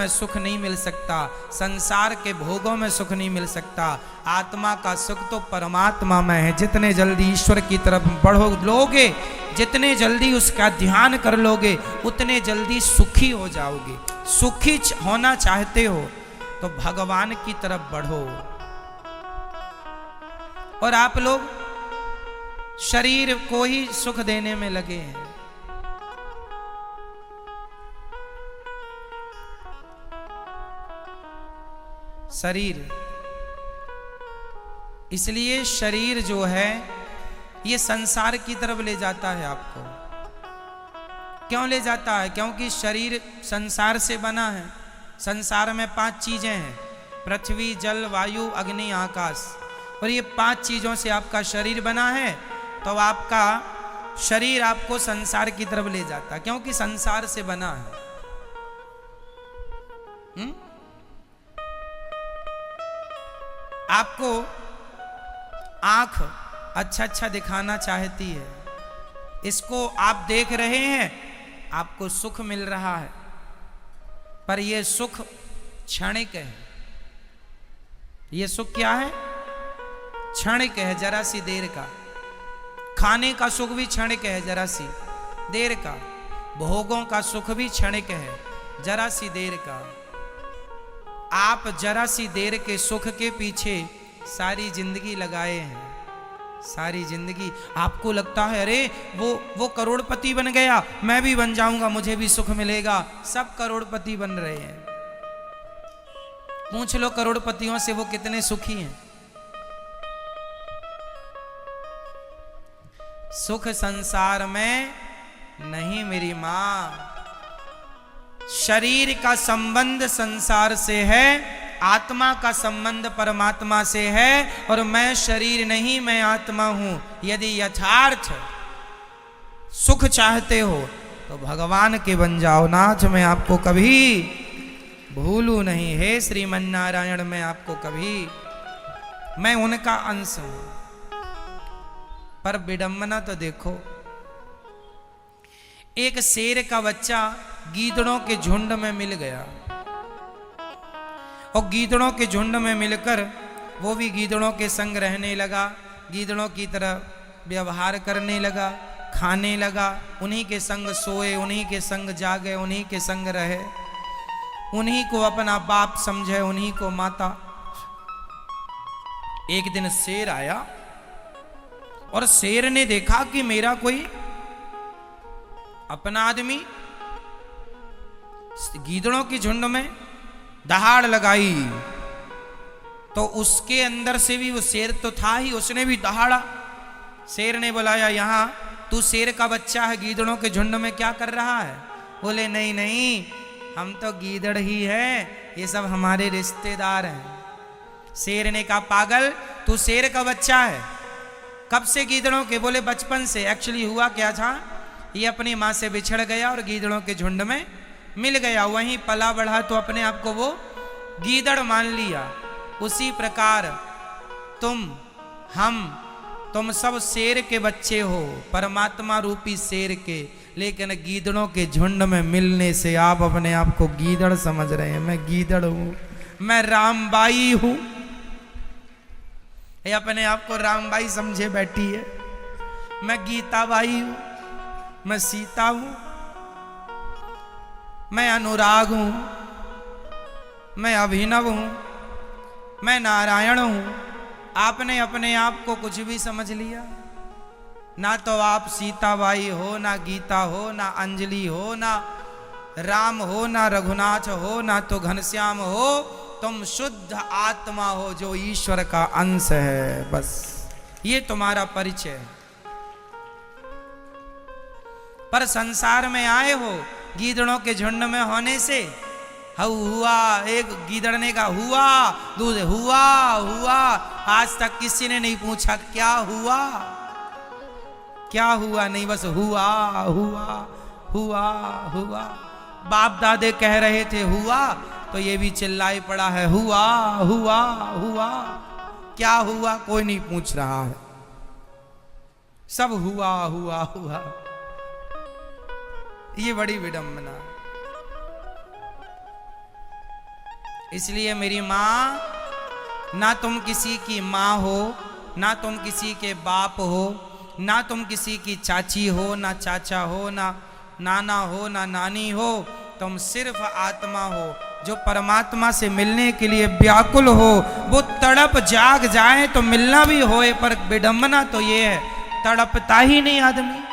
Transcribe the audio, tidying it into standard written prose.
में सुख नहीं मिल सकता, संसार के भोगों में सुख नहीं मिल सकता। आत्मा का सुख तो परमात्मा में है। जितने जल्दी ईश्वर की तरफ बढ़ो लोगे, जितने जल्दी उसका ध्यान कर लोगे, उतने जल्दी सुखी हो जाओगे। सुखी होना चाहते हो तो भगवान की तरफ बढ़ो। और आप लोग शरीर को ही सुख देने में लगे हैं। शरीर, इसलिए शरीर जो है ये संसार की तरफ ले जाता है आपको। क्यों ले जाता है? क्योंकि शरीर संसार से बना है। संसार में 5 चीजें हैं, पृथ्वी, जल, वायु, अग्नि, आकाश। और ये 5 चीजों से आपका शरीर बना है। तो आपका शरीर आपको संसार की तरफ ले जाता है, क्योंकि संसार से बना है। आपको आंख अच्छा अच्छा दिखाना चाहती है, इसको आप देख रहे हैं, आपको सुख मिल रहा है, पर यह सुख क्षणिक है। यह सुख क्या है? क्षणिक है, जरा सी देर का। खाने का सुख भी क्षणिक है, जरा सी देर का। भोगों का सुख भी क्षणिक है, जरा सी देर का। आप जरा सी देर के सुख के पीछे सारी जिंदगी लगाए हैं। सारी जिंदगी आपको लगता है अरे वो करोड़पति बन गया, मैं भी बन जाऊंगा, मुझे भी सुख मिलेगा। सब करोड़पति बन रहे हैं। पूछ लो करोड़पतियों से वो कितने सुखी हैं। सुख संसार में नहीं मेरी मां। शरीर का संबंध संसार से है, आत्मा का संबंध परमात्मा से है। और मैं शरीर नहीं, मैं आत्मा हूं। यदि यथार्थ सुख चाहते हो तो भगवान के बन जाओ। नाथ मैं आपको कभी भूलू नहीं, हे श्रीमन नारायण मैं आपको कभी, मैं उनका अंश हूं। पर विडंबना तो देखो, एक शेर का बच्चा गीदड़ों के झुंड में मिल गया, और गीदड़ों के झुंड में मिलकर वो भी गीदड़ों के संग रहने लगा, गीदड़ों की तरह व्यवहार करने लगा, खाने लगा, उन्हीं के संग सोए, उन्हीं के संग जागे, उन्हीं के संग रहे, उन्हीं को अपना बाप समझे, उन्हीं को माता। एक दिन शेर आया और शेर ने देखा कि मेरा कोई अपना आदमी गीदड़ों की झुंड में दहाड़ लगाई, तो उसके अंदर से भी वो शेर तो था ही, उसने भी दहाड़ा। शेर ने बुलाया, यहां तू शेर का बच्चा है, गीदड़ों के झुंड में क्या कर रहा है? बोले नहीं नहीं, हम तो गीदड़ ही है, ये सब हमारे रिश्तेदार हैं। शेर ने कहा पागल, तू शेर का बच्चा है, कब से गीदड़ों के? बोले बचपन से। एक्चुअली हुआ क्या था, ये अपनी माँ से बिछड़ गया और गीदड़ों के झुंड में मिल गया, वहीं पला बढ़ा तो अपने आप को वो गीदड़ मान लिया। उसी प्रकार तुम सब शेर के बच्चे हो, परमात्मा रूपी शेर के, लेकिन गीदड़ों के झुंड में मिलने से आप अपने आप को गीदड़ समझ रहे हैं। मैं गीदड़ हूं, मैं रामबाई हूं। ये अपने आप को रामबाई समझे बैठी है। मैं गीताबाई हूं, मैं सीता हूं, मैं अनुराग हूं, मैं अभिनव हूं, मैं नारायण हूं। आपने अपने आप को कुछ भी समझ लिया। ना तो आप सीताबाई हो, ना गीता हो, ना अंजलि हो, ना राम हो, ना रघुनाथ हो, ना तो घनश्याम हो। तुम शुद्ध आत्मा हो जो ईश्वर का अंश है, बस ये तुम्हारा परिचय है। पर संसार में आए हो गीदड़ों के झुंड में होने से, हुआ, एक गीदड़ ने कहा हुआ, दूध हुआ हुआ। आज तक किसी ने नहीं पूछा क्या हुआ, क्या हुआ, नहीं बस हुआ हुआ हुआ हुआ। बाप दादे कह रहे थे हुआ, तो ये भी चिल्लाई पड़ा है हुआ हुआ हुआ। क्या हुआ कोई नहीं पूछ रहा है, सब हुआ हुआ हुआ। ये बड़ी विडंबना। इसलिए मेरी माँ, ना तुम किसी की माँ हो, ना तुम किसी के बाप हो, ना तुम किसी की चाची हो, ना चाचा हो, ना नाना हो, ना नानी हो, तुम सिर्फ आत्मा हो जो परमात्मा से मिलने के लिए व्याकुल हो। वो तड़प जाग जाए तो मिलना भी होए, पर विडंबना तो ये है तड़पता ही नहीं आदमी।